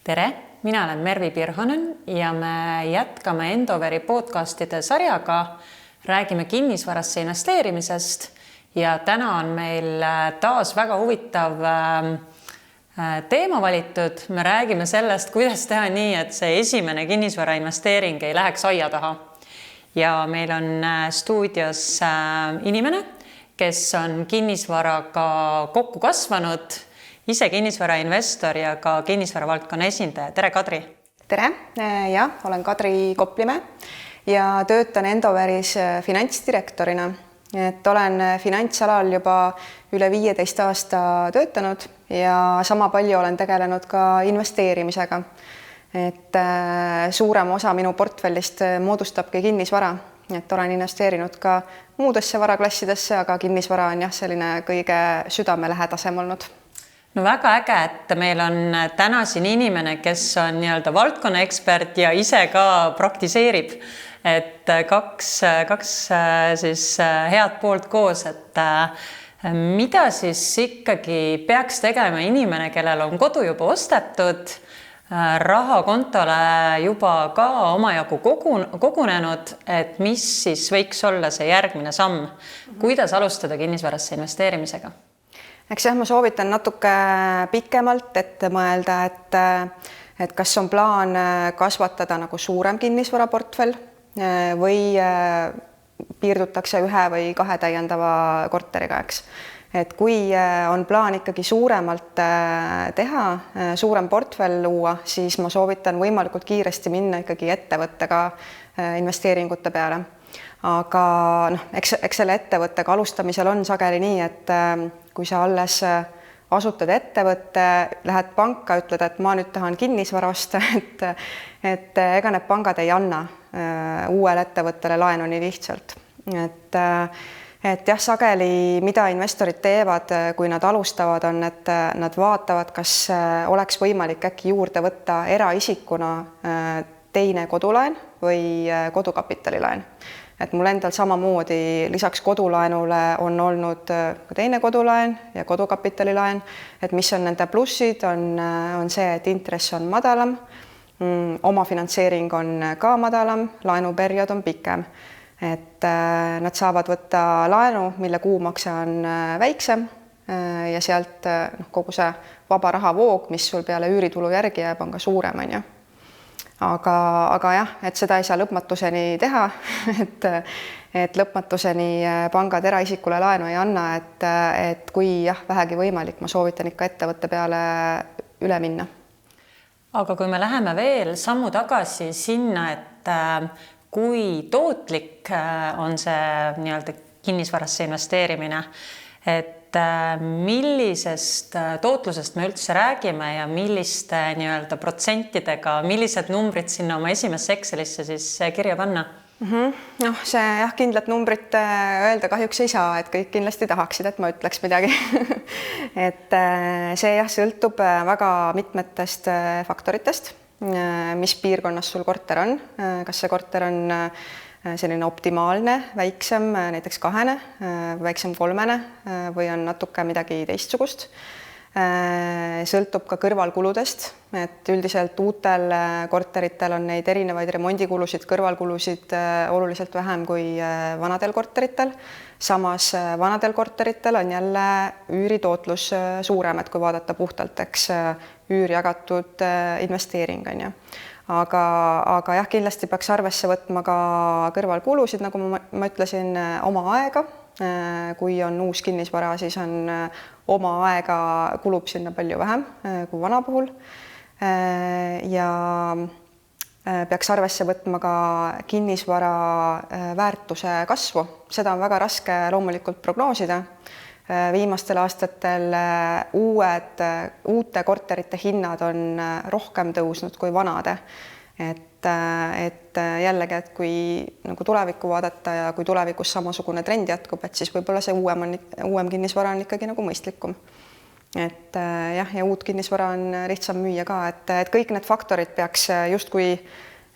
Tere, mina olen Mervi Pirhonen ja me jätkame Endoveri podcastide sarjaga. Räägime kinnisvarasse investeerimisest ja täna on meil taas väga huvitav teema valitud. Me räägime sellest, kuidas teha nii, et see esimene kinnisvara investeering ei läheks aia taha. Ja meil on stuudios inimene, kes on kinnisvaraga kokku kasvanud, ise kinnisvarainvestor ja ka kinnisvara valdkonna esindaja. Tere, Kadri! Tere! Ja, olen Kadri Koplimäe ja töötan Endoveris finantsdirektorina. Et olen finantsalal juba üle 15 aasta töötanud ja sama palju olen tegelenud ka investeerimisega. Et suurem osa minu portfellist moodustabki kinnisvara. Et olen investeerinud ka muudesse varaklassidesse, aga kinnisvara on selline kõige südamelähedasem olnud. No väga äge, et meil on täna siin inimene, kes on valdkonna ekspert ja ise ka praktiseerib. Et kaks siis head poolt koos, et mida siis ikkagi peaks tegema inimene, kellel on kodu juba ostetud, raha kontole juba ka omajagu kogunenud, et mis siis võiks olla see järgmine samm, kuidas alustada kinnisvarasse investeerimisega? Eks ma soovitan natuke pikemalt ette mõelda, et kas on plaan kasvatada nagu suurem kinnisvaraportfell või piirdutakse ühe või kahe täiendava korteriga, eks. Et kui on plaan ikkagi suuremalt teha, suurem portfell luua, siis ma soovitan võimalikult kiiresti minna ikkagi ettevõttega investeeringute peale. Aga eks selle ettevõttega alustamisel on sageli nii, et kui sa alles asutad ettevõtte, lähed panka, ütled, et ma nüüd tahan kinnisvara osta, et ega need pangad ei anna uuele ettevõttele laenu nii lihtsalt. Et jah, sageli mida investorid teevad, kui nad alustavad, on, et nad vaatavad, kas oleks võimalik äkki juurde võtta eraisikuna teine kodulaen või kodukapitalilaen. Et mul endal samamoodi lisaks kodulaenule on olnud teine kodulaen ja kodukapitalilaen, et mis on nende plussid, on see, et intress on madalam, omafinantseering on ka madalam, laenuperiood on pikem, et nad saavad võtta laenu, mille kuumakse on väiksem ja sealt kogu see vaba rahavoog, mis sul peale üüritulu järgi jääb, on ka suurem, on ju. Aga jah, et seda ei saa lõpmatuseni teha, et lõpmatuseni pangad eraisikule laenu ei anna, et kui vähegi võimalik, ma soovitan ikka ettevõtte peale üle minna. Aga kui me läheme veel sammu tagasi sinna, et kui tootlik on see kinnisvarasse investeerimine, et millisest tootlusest me üldse räägime ja milliste protsentidega, millised numbrid sinna oma esimesse Excelisse siis kirja panna? See kindlat numbrit öelda kahjuks ei saa, et kõik kindlasti tahaksid, et ma ütleks midagi. Et see sõltub väga mitmetest faktoritest, mis piirkonnas sul korter on, kas see korter on selline optimaalne, väiksem, näiteks 2, väiksem 3 või on natuke midagi teistsugust. Sõltub ka kõrvalkuludest, et üldiselt uutel korteritel on neid erinevaid remondikulusid, kõrvalkulusid oluliselt vähem kui vanadel korteritel. Samas vanadel korteritel on jälle üüritootlus suurem, et kui vaadata puhtalt, eks üür jagatud investeering on ju. Aga jah, kindlasti peaks arvesse võtma ka kõrvalkulusid, nagu ma ütlesin, oma aega. Kui on uus kinnisvara, siis on oma aega kulub sinna palju vähem kui vana puhul. Ja peaks arvesse võtma ka kinnisvara väärtuse kasvu. Seda on väga raske loomulikult prognoosida. Viimastel aastatel uute korterite hinnad on rohkem tõusnud kui vanade. Et jällegi, et kui nagu tulevikku vaadata ja kui tulevikus samasugune trend jätkub, et siis võib-olla see uuem kinnisvara on ikkagi nagu mõistlikum. Et jah, ja uut kinnisvara on lihtsam müüa ka, et kõik need faktorid peaks justkui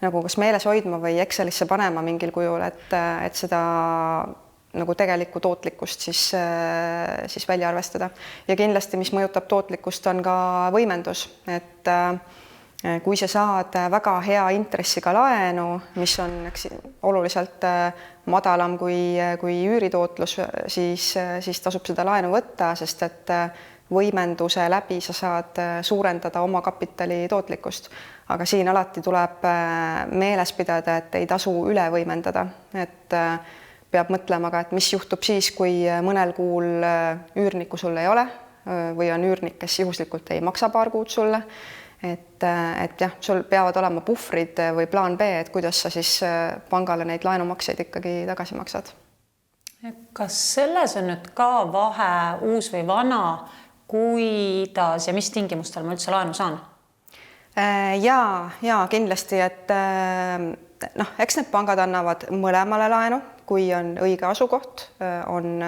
nagu kas meeles hoidma või Excelisse panema mingil kujul, et seda nagu tegelikku tootlikkust siis välja arvestada. Ja kindlasti, mis mõjutab tootlikkust, on ka võimendus, et kui sa saad väga hea intressiga laenu, mis on oluliselt madalam kui üüritootlus, siis tasub seda laenu võtta, sest et võimenduse läbi sa saad suurendada oma kapitali tootlikkust. Aga siin alati tuleb meeles pidada, et ei tasu üle võimendada, et peab mõtlema ka, et mis juhtub siis, kui mõnel kuul üürnikku sul ei ole või on üürnik, kes juhuslikult ei maksa paar kuud sulle. Et jah, sul peavad olema puhvrid või plaan B, et kuidas sa siis pangale neid laenumakseid ikkagi tagasi maksad. Kas selles on nüüd ka vahe uus või vana, kuidas ja mis tingimustel ma üldse laenu saan? Ja kindlasti, et eks need pangad annavad mõlemale laenu, kui on õige asukoht, on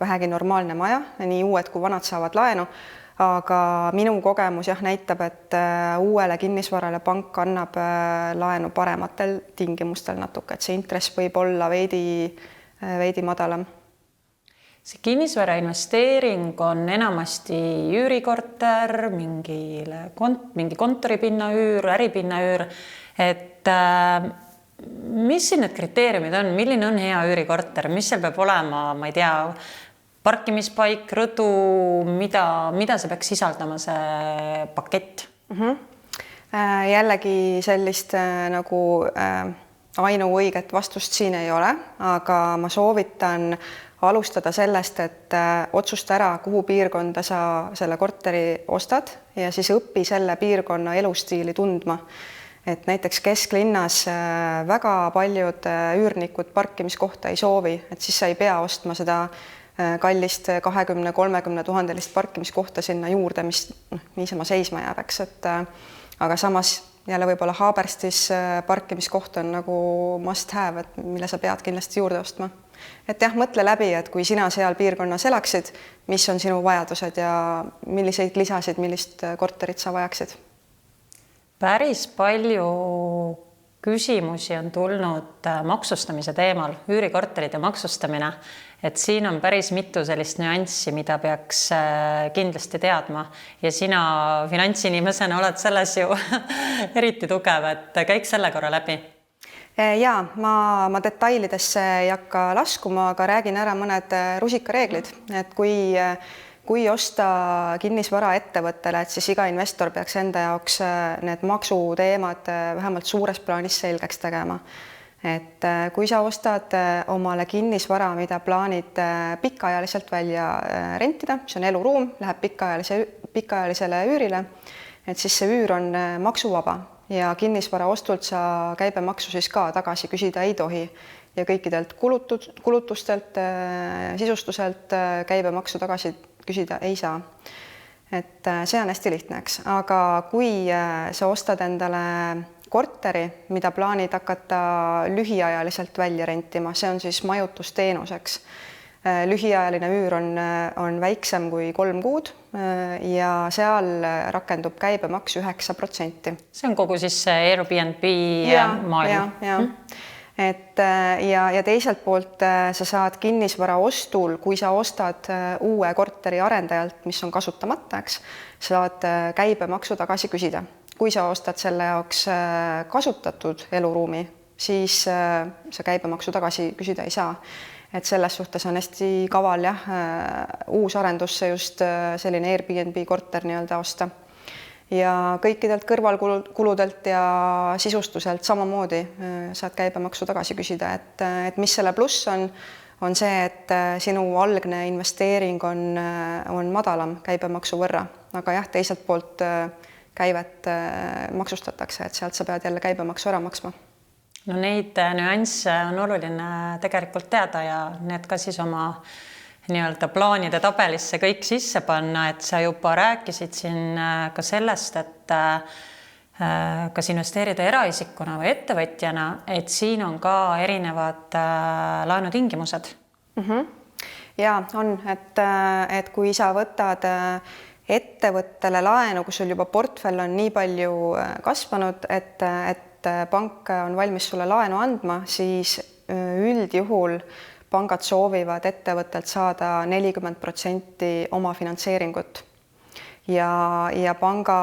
vähegi normaalne maja, nii uued kui vanad saavad laenu, aga minu kogemus näitab, et uuele kinnisvarale pank annab laenu parematel tingimustel natuke, et see intress võib olla veidi madalam. See kinnisvara investeering on enamasti üürikorter, mingi kontoripinna üür, äripinna üür, et mis siin need kriteeriumid on, milline on hea üürikorter, mis seal peab olema, ma ei tea, parkimispaik, rõdu, mida see peaks sisaldama, see pakett? Jällegi sellist nagu ainuõiget vastust siin ei ole, aga ma soovitan alustada sellest, et otsusta ära, kuhu piirkonda sa selle korteri ostad ja siis õpi selle piirkonna elustiili tundma. Et näiteks kesklinnas väga paljud üürnikud parkimiskohta ei soovi, et siis sa ei pea ostma seda kallist 20-30 tuhandelist parkimiskohta sinna juurde, mis niisama seisma jääb, eks. Aga samas jälle võib-olla Haaberstis parkimiskoht on nagu must have, et mille sa pead kindlasti juurde ostma. Et jah, mõtle läbi, et kui sina seal piirkonnas elaksid, mis on sinu vajadused ja milliseid lisasid, millist korterit sa vajaksid. Päris palju küsimusi on tulnud maksustamise teemal, üürikorterite maksustamine, et siin on päris mitu sellist nüanssi, mida peaks kindlasti teadma ja sina finantsinimesena oled selles ju eriti tugev, et käiks selle korra läbi. Ja ma detailidesse ei hakka laskuma, aga räägin ära mõned rusikareeglid, et kui osta kinnisvara ettevõttele, et siis iga investor peaks enda jaoks need maksuteemad vähemalt suures plaanis selgeks tegema. Et kui sa ostad omale kinnisvara, mida plaanid pikaajaliselt välja rentida, see on eluruum, läheb pikaajalisele üürile, et siis see üür on maksuvaba ja kinnisvara ostult sa käibemaksu siis ka tagasi küsida ei tohi ja kõikidelt kulutustelt, sisustuselt käibemaksu tagasi küsida ei saa. Et see on hästi lihtne, eks. Aga kui sa ostad endale korteri, mida plaanid hakata lühiajaliselt välja rentima, see on siis majutusteenuseks. Lühiajaline üür on väiksem kui 3 kuud ja seal rakendub käibemaks 9%. See on kogu siis Airbnb maailm. Ja. Ja teiselt poolt sa saad kinnisvara ostul, kui sa ostad uue korteri arendajalt, mis on kasutamata, eks, saad käibemaksu tagasi küsida. Kui sa ostad selle jaoks kasutatud eluruumi, siis sa käibemaksu tagasi küsida ei saa. Et selles suhtes on hästi kaval uus arendusse just selline Airbnb korter nii-öelda osta. Ja kõikidelt kõrvalkuludelt ja sisustuselt samamoodi saad käibemaksu tagasi küsida, et mis selle pluss on see, et sinu algne investeering on madalam käibemaksu võrra, aga jah, teiselt poolt käivet maksustatakse, et sealt sa pead jälle käibemaksu ära maksma. No neid nüansse on oluline tegelikult teada ja need ka siis oma nii-öelda plaanide tabelisse kõik sisse panna, et sa juba rääkisid siin ka sellest, et kas investeerida eraisikuna või ettevõtjana, et siin on ka erinevad laenutingimused. Ja on, et kui sa võtad ettevõttele laenu, kus sul juba portfell on nii palju kasvanud, et pank on valmis sulle laenu andma, siis üldjuhul pangad soovivad ettevõttelt saada 40% oma finantseeringut ja panga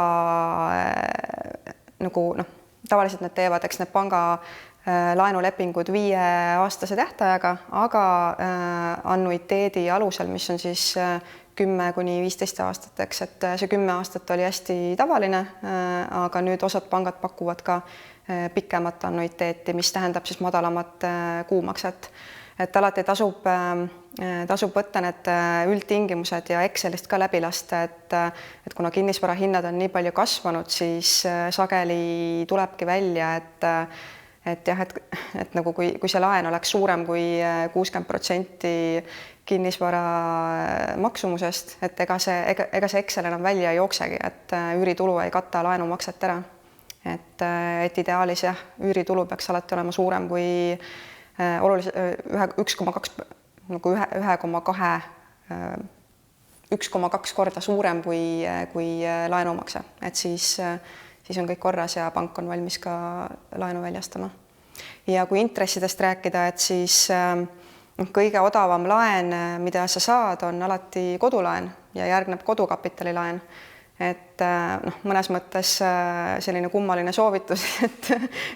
nagu tavaliselt nad teevad, eks need panga laenulepingud 5-aastase tähtajaga, aga annuiteedi alusel, mis on siis 10–15 aastat, eks, et see 10 aastat oli hästi tavaline, aga nüüd osad pangad pakuvad ka pikemat annuiteeti, mis tähendab siis madalamat kuumakset. Et alati tasub võtta need üldtingimused ja Excelist ka läbi lasta, et kuna kinnisvara hinnad on nii palju kasvanud, siis sageli tulebki välja, et jah, et nagu kui see laen oleks suurem kui 60% kinnisvara maksumusest, et ega see Excel enam välja ei jooksegi, et üüritulu ei kata laenumakset ära. Et ideaalis jah, üüritulu peaks alati olema suurem kui oluliselt 1,2 korda suurem kui laenumakse, et siis on kõik korras ja pank on valmis ka laenu väljastama. Ja kui intressidest rääkida, et siis kõige odavam laen, mida sa saad, on alati kodulaen ja järgneb kodukapitalilaen. Et mõnes mõttes selline kummaline soovitus,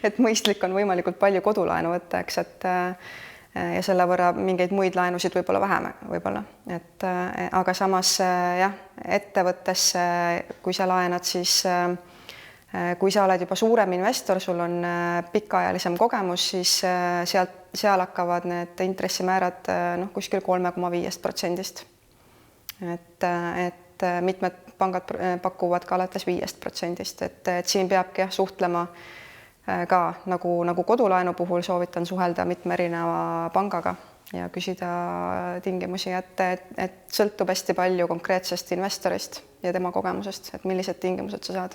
et mõistlik on võimalikult palju kodulaenu võtta, eks, ja selle võrra mingeid muid laenusid võib-olla vähem, aga samas jah, ettevõttesse, kui sa laenad, siis kui sa oled juba suurem investor, sul on pikaajalisem kogemus, siis seal hakkavad need intressimäärad kuskil 3,5%. Et mitmed pangad pakuvad ka alates 5%, et siin peabki jah suhtlema ka nagu kodulaenu puhul soovitan suhelda mitme erineva pangaga ja küsida tingimusi, et sõltub hästi palju konkreetsest investorist ja tema kogemusest, et millised tingimused sa saad.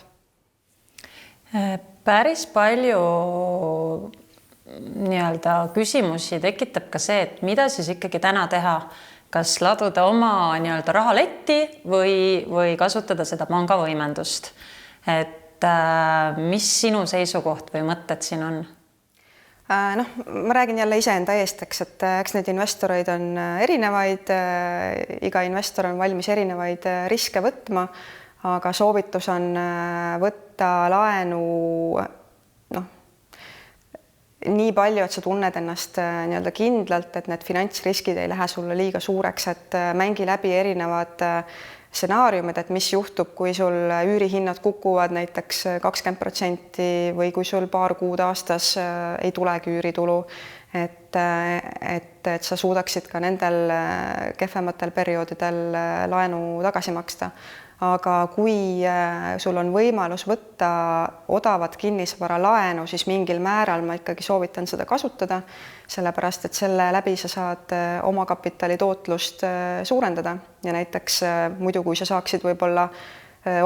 Päris palju nii-öelda küsimusi tekitab ka see, et mida siis ikkagi täna teha, kas laduda oma nii-öelda rahaletti või kasutada seda panga võimendust. Et mis sinu seisukoht või mõtted siin on? Ma räägin jälle iseenda eest, eks neid investoreid on erinevaid, iga investor on valmis erinevaid riske võtma, aga soovitus on võtta laenu nii palju, et sa tunned ennast nii-öelda kindlalt, et need finantsriskid ei lähe sulle liiga suureks, et mängi läbi erinevad stsenaariumid, et mis juhtub, kui sul üürihinnad kukuvad näiteks 20% või kui sul paar kuud aastas ei tulegi üüritulu, et sa suudaksid ka nendel kehvematel perioodidel laenu tagasi maksta. Aga kui sul on võimalus võtta odavat kinnisvara laenu, siis mingil määral ma ikkagi soovitan seda kasutada, sellepärast et selle läbi sa saad oma kapitali tootlust suurendada ja näiteks muidu, kui sa saaksid võib-olla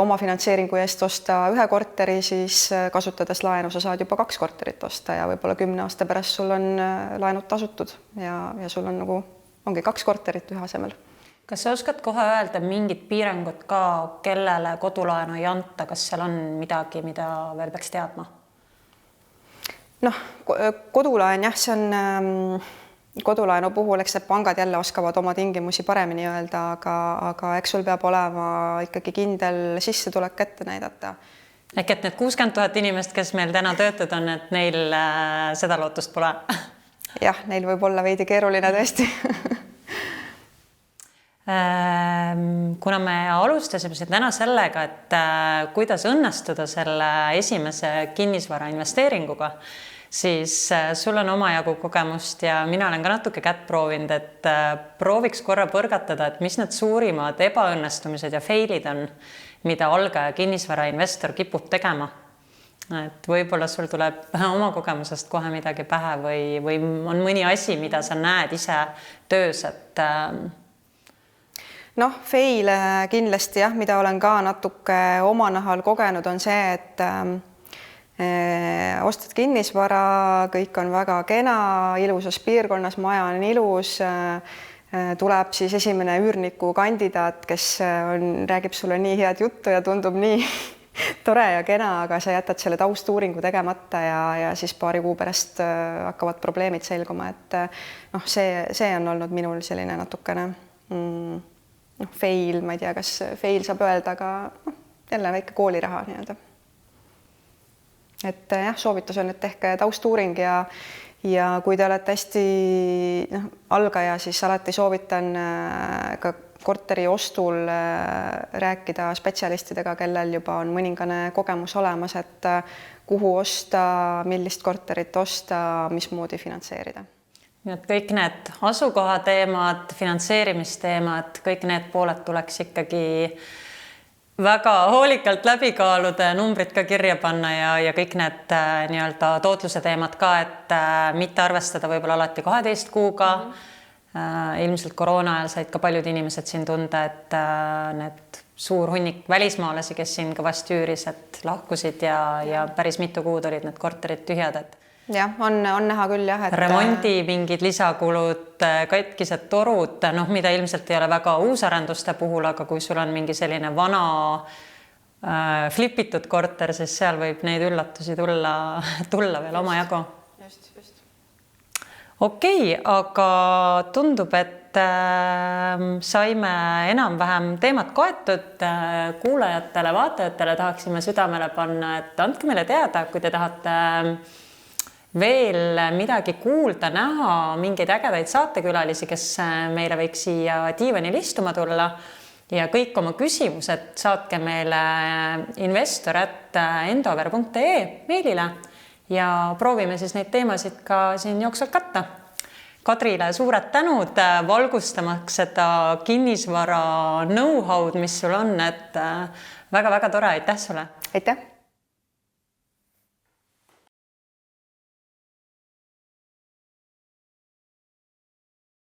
oma finantseeringu eest osta 1 korteri, siis kasutades laenu sa saad juba 2 korterit osta ja võib-olla 10 aasta pärast sul on laenud tasutud ja sul on ongi 2 korterit ühe asemel. Kas sa oskad kohe öelda mingid piirangud ka, kellele kodulaenu ei anta, kas seal on midagi, mida veel peaks teadma? Kodulaen jah, see on kodulaenu puhul, eks need pangad jälle oskavad oma tingimusi paremini öelda, aga eks sul peab olema ikkagi kindel sissetulek ette näidata. Ehk et need 60 000 inimest, kes meil täna töötad on, et neil seda lootust pole? Jah, neil võib olla veidi keeruline tõesti. Kuna me alustasime täna sellega, et kuidas õnnestuda selle esimese kinnisvara investeeringuga, siis sul on omajagu kogemust ja mina olen ka natuke kätt proovinud, et prooviks korra põrgatada, et mis need suurimad ebaõnnestumised ja failid on, mida algaja kinnisvarainvestor kipub tegema. Et võib-olla sul tuleb oma kogemusest kohe midagi pähe või on mõni asi, mida sa näed ise töös, et fail kindlasti jah, mida olen ka natuke oma nahal kogenud, on see, et ostad kinnisvara, kõik on väga kena, ilusas piirkonnas, maja on ilus, tuleb siis esimene üürniku kandidaat, kes räägib sulle nii head juttu ja tundub nii tore ja kena, aga sa jätad selle taustuuringu tegemata ja siis paari kuu pärast hakkavad probleemid selguma, et see on olnud minul selline natukene fail, ma ei tea, kas fail saab öelda, aga jälle väike kooliraha nii-öelda. et jah, soovitus on, et tehke taustuuring ja kui te olete hästi algaja, siis alati soovitan ka korteri ostul rääkida spetsialistidega, kellel juba on mõningane kogemus olemas, et kuhu osta, millist korterit osta, mismoodi finantseerida. Nii et kõik need asukohateemad, finantseerimisteemad, kõik need pooled tuleks ikkagi väga hoolikalt läbi kaaluda ja numbrid ka kirja panna ja kõik need nii-öelda tootluse teemad ka, et mitte arvestada võib-olla alati 12 kuuga. Ilmselt koroona ajal said ka paljud inimesed siin tunda, et need suur hunnik välismaalasi, kes siin kõvasti üüris, et lahkusid ja päris mitu kuud olid need korterid tühjad, et jah, on näha küll jah, et remondi mingid lisakulud, katkised torud, mida ilmselt ei ole väga uusarenduste puhul, aga kui sul on mingi selline vana flipitud korter, siis seal võib neid üllatusi tulla veel omajagu. Just. Okei, aga tundub, et saime enam-vähem teemat kaetud. Kuulajatele, vaatajatele tahaksime südamele panna, et andke meile teada, kui te tahate veel midagi kuulda, näha, mingeid ägedaid saatekülalisi, kes meile võiks siia diivanil istuma tulla ja kõik oma küsimused saatke meile investor@endover.ee meilile ja proovime siis neid teemasid ka siin jooksvalt katta. Kadrile suured tänud valgustamaks seda kinnisvara know-how'd, mis sul on, et väga-väga tore, aitäh sulle! Aitäh!